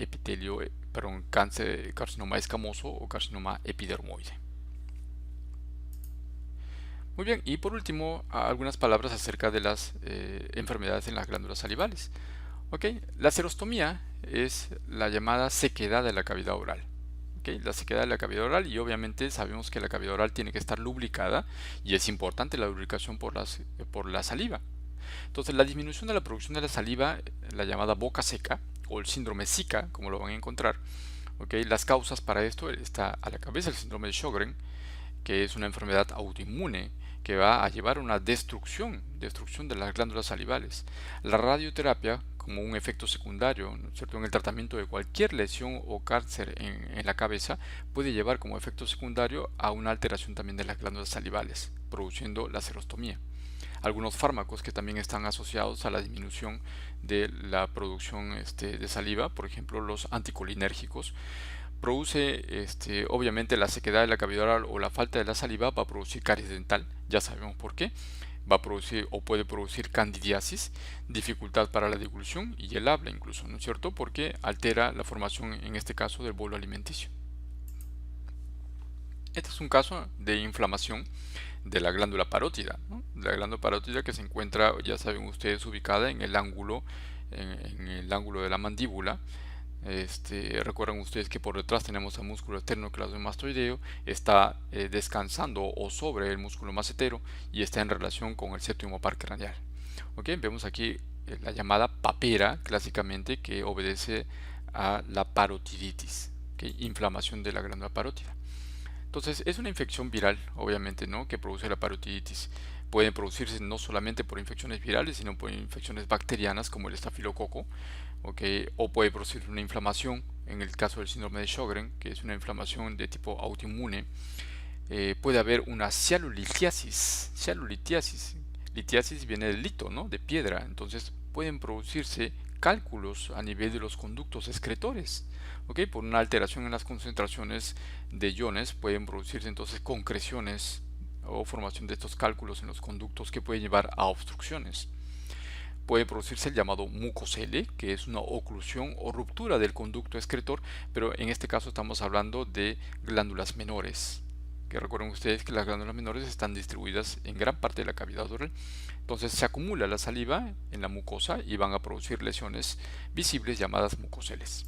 cáncer, carcinoma escamoso o carcinoma epidermoide. Muy bien, y por último, algunas palabras acerca de las enfermedades en las glándulas salivales. Ok, la serostomía es la llamada sequedad de la cavidad oral. Okay, la sequedad de la cavidad oral, y obviamente sabemos que la cavidad oral tiene que estar lubricada y es importante la lubricación por la saliva. Entonces, la disminución de la producción de la saliva, la llamada boca seca o el síndrome Zika, como lo van a encontrar, okay, las causas para esto está a la cabeza el síndrome de Sjögren, que es una enfermedad autoinmune que va a llevar a una destrucción de las glándulas salivales. La radioterapia, como un efecto secundario, ¿no es cierto?, en el tratamiento de cualquier lesión o cáncer en la cabeza, puede llevar como efecto secundario a una alteración también de las glándulas salivales, produciendo la serostomía. Algunos fármacos que también están asociados a la disminución de la producción de saliva, por ejemplo los anticolinérgicos, produce obviamente la sequedad de la cavidad oral o la falta de la saliva va a producir caries dental, ya sabemos por qué, va a producir o puede producir candidiasis, dificultad para la deglución y el habla incluso, ¿no es cierto? Porque altera la formación en este caso del bolo alimenticio. Este es un caso de inflamación de la glándula parótida, ¿no? La glándula parótida que se encuentra, ya saben ustedes, ubicada en el ángulo, en el ángulo de la mandíbula. Recuerdan ustedes que por detrás tenemos el músculo esternocleidomastoideo, está descansando o sobre el músculo macetero y está en relación con el séptimo par craneal. ¿Ok? Vemos aquí la llamada papera, clásicamente, que obedece a la parotiditis, ¿ok? Inflamación de la glándula parótida. Entonces, es una infección viral, obviamente, ¿no?, que produce la parotiditis. Pueden producirse no solamente por infecciones virales, sino por infecciones bacterianas como el estafilococo, ¿okay? O puede producir una inflamación, en el caso del síndrome de Sjögren, que es una inflamación de tipo autoinmune. Puede haber una cialolitiasis. Litiasis viene del lito, ¿no?, de piedra. Entonces, pueden producirse cálculos a nivel de los conductos excretores. ¿Ok? Por una alteración en las concentraciones de iones pueden producirse entonces concreciones o formación de estos cálculos en los conductos que pueden llevar a obstrucciones. Puede producirse el llamado mucocele, que es una oclusión o ruptura del conducto excretor, pero en este caso estamos hablando de glándulas menores. Que recuerden ustedes que las glándulas menores están distribuidas en gran parte de la cavidad oral. Entonces se acumula la saliva en la mucosa y van a producir lesiones visibles llamadas mucoceles.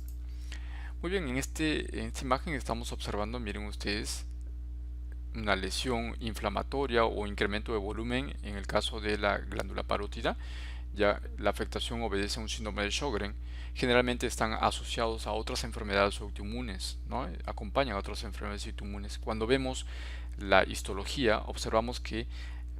Muy bien, en esta imagen estamos observando, miren ustedes, una lesión inflamatoria o incremento de volumen en el caso de la glándula parótida. Ya la afectación obedece a un síndrome de Sjögren. Generalmente están asociados a otras enfermedades autoinmunes, ¿no? Acompañan a otras enfermedades autoinmunes. Cuando vemos la histología, observamos que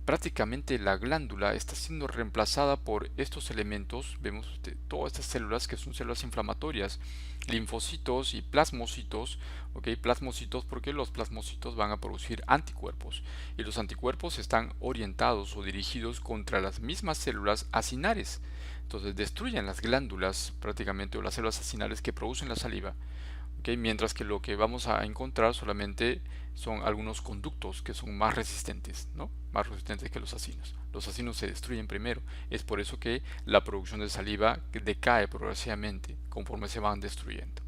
prácticamente la glándula está siendo reemplazada por estos elementos. Vemos todas estas células que son células inflamatorias, linfocitos y plasmocitos. ¿Okay? Plasmocitos porque los plasmocitos van a producir anticuerpos y los anticuerpos están orientados o dirigidos contra las mismas células acinares. Entonces destruyen las glándulas prácticamente o las células acinares que producen la saliva. ¿Okay? Mientras que lo que vamos a encontrar solamente son algunos conductos que son más resistentes, ¿no? Más resistentes que los acinos. Los acinos se destruyen primero. Es por eso que la producción de saliva decae progresivamente conforme se van destruyendo.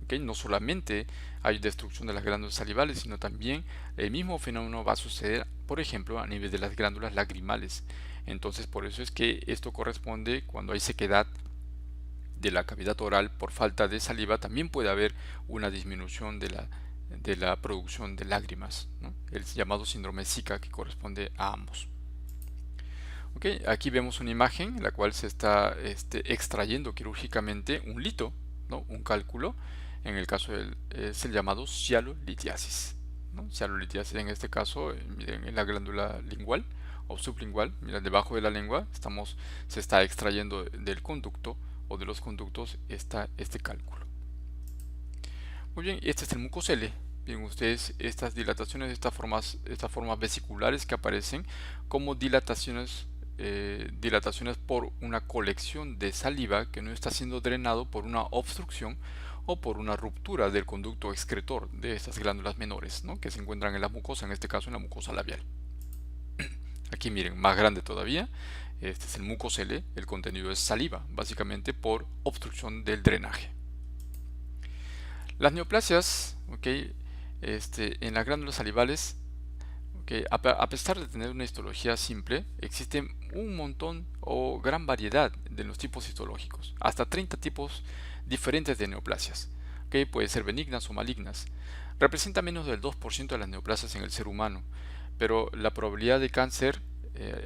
¿Okay? No solamente hay destrucción de las glándulas salivales, sino también el mismo fenómeno va a suceder, por ejemplo, a nivel de las glándulas lagrimales. Entonces, por eso es que esto corresponde cuando hay sequedad de la cavidad oral por falta de saliva, también puede haber una disminución de la producción de lágrimas, ¿no? El llamado síndrome Zika, que corresponde a ambos. Okay, aquí vemos una imagen en la cual se está extrayendo quirúrgicamente un lito, ¿no?, un cálculo. En el caso es el llamado cialolitiasis, ¿no? Cialolitiasis en este caso, miren, en la glándula lingual o sublingual, miren, debajo de la lengua se está extrayendo del conducto o de los conductos este cálculo. Muy bien, este es el mucocele. Bien, ustedes estas dilataciones, estas formas vesiculares que aparecen como dilataciones por una colección de saliva que no está siendo drenado por una obstrucción o por una ruptura del conducto excretor de estas glándulas menores, ¿no?, que se encuentran en la mucosa, en este caso en la mucosa labial. Aquí miren, más grande todavía. Este es el mucocele, el contenido es saliva, básicamente por obstrucción del drenaje. Las neoplasias, ¿ok? En las glándulas salivales, ¿ok? A pesar de tener una histología simple, existen un montón o gran variedad de los tipos histológicos, hasta 30 tipos diferentes de neoplasias, ¿ok? Pueden ser benignas o malignas. Representa menos del 2% de las neoplasias en el ser humano, pero la probabilidad de cáncer,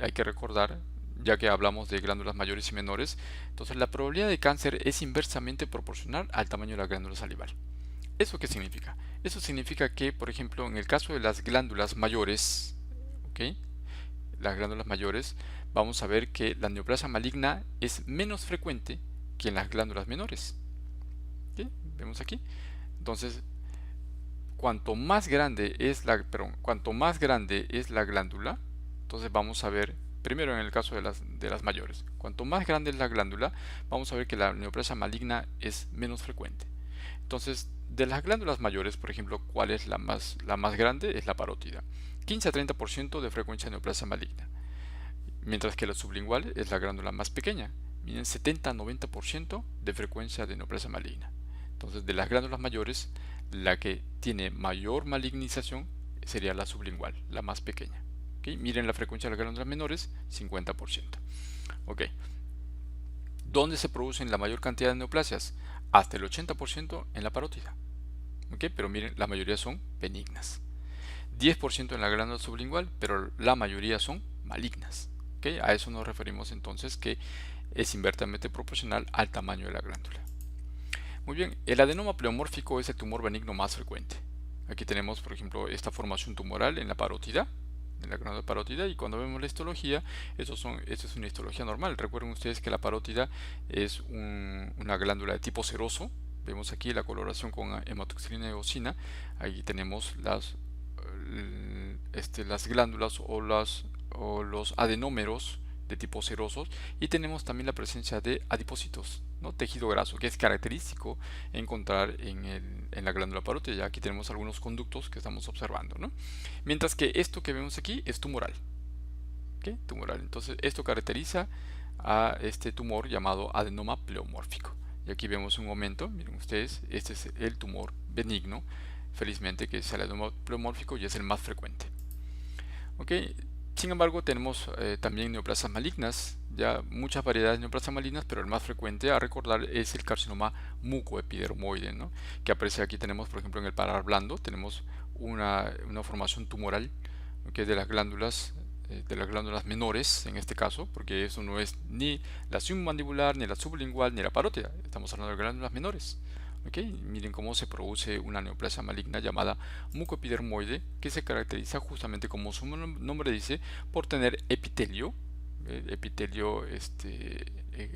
hay que recordar, ya que hablamos de glándulas mayores y menores, entonces la probabilidad de cáncer es inversamente proporcional al tamaño de la glándula salival. ¿Eso qué significa? Eso significa que, por ejemplo, en el caso de las glándulas mayores, ¿ok? Las glándulas mayores, vamos a ver que la neoplasia maligna es menos frecuente que en las glándulas menores. ¿Ok? Vemos aquí. Entonces, cuanto más grande es la glándula, entonces vamos a ver, primero en el caso de las mayores, cuanto más grande es la glándula, vamos a ver que la neoplasia maligna es menos frecuente. Entonces, de las glándulas mayores, por ejemplo, ¿cuál es la más grande? Es la parótida. 15 a 30% de frecuencia de neoplasia maligna. Mientras que la sublingual es la glándula más pequeña. Miren, 70 a 90% de frecuencia de neoplasia maligna. Entonces, de las glándulas mayores, la que tiene mayor malignización sería la sublingual, la más pequeña. ¿Okay? Miren la frecuencia de las glándulas menores, 50%. Ok. ¿Dónde se producen la mayor cantidad de neoplasias? Hasta el 80% en la parótida. ¿Okay? Pero miren, la mayoría son benignas. 10% en la glándula sublingual, pero la mayoría son malignas. ¿Okay? A eso nos referimos entonces que es inversamente proporcional al tamaño de la glándula. Muy bien, el adenoma pleomórfico es el tumor benigno más frecuente. Aquí tenemos, por ejemplo, esta formación tumoral en la parótida, en la glándula parótida, y cuando vemos la histología, esto es una histología normal. Recuerden ustedes que la parótida es una glándula de tipo seroso. Vemos aquí la coloración con hematoxilina y eosina. Ahí tenemos las glándulas o los adenómeros de tipo serosos, y tenemos también la presencia de adipocitos, ¿no? Tejido graso, que es característico encontrar en la glándula parótida. Aquí tenemos algunos conductos que estamos observando, ¿no? Mientras que esto que vemos aquí es tumoral. ¿Okay? Tumoral. Entonces esto caracteriza a este tumor llamado adenoma pleomórfico. Y aquí vemos un momento, miren ustedes, este es el tumor benigno, felizmente, que es el adenoma pleomórfico y es el más frecuente. ¿Ok? Sin embargo, tenemos también neoplasias malignas, ya muchas variedades de neoplasias malignas, pero el más frecuente a recordar es el carcinoma mucoepidermoide, ¿no? Que aparece aquí. Tenemos, por ejemplo, en el paladar blando, tenemos una formación tumoral, ¿okay? De las glándulas menores, en este caso, porque eso no es ni la submandibular, ni la sublingual, ni la parótida. Estamos hablando de glándulas menores. ¿Okay? Miren cómo se produce una neoplasia maligna llamada mucoepidermoide, que se caracteriza justamente, como su nombre dice, por tener epitelio,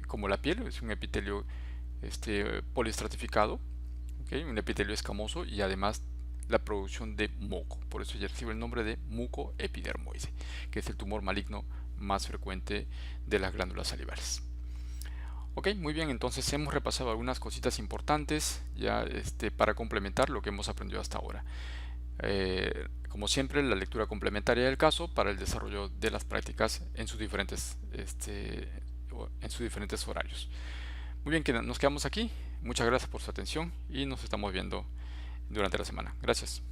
como la piel, es un epitelio poliestratificado, ¿okay? Un epitelio escamoso, y además la producción de moco. Por eso ya recibe el nombre de mucoepidermoide, que es el tumor maligno más frecuente de las glándulas salivales. Ok, muy bien, entonces hemos repasado algunas cositas importantes ya para complementar lo que hemos aprendido hasta ahora. Como siempre, la lectura complementaria del caso para el desarrollo de las prácticas en sus diferentes horarios. Muy bien, que nos quedamos aquí. Muchas gracias por su atención y nos estamos viendo durante la semana. Gracias.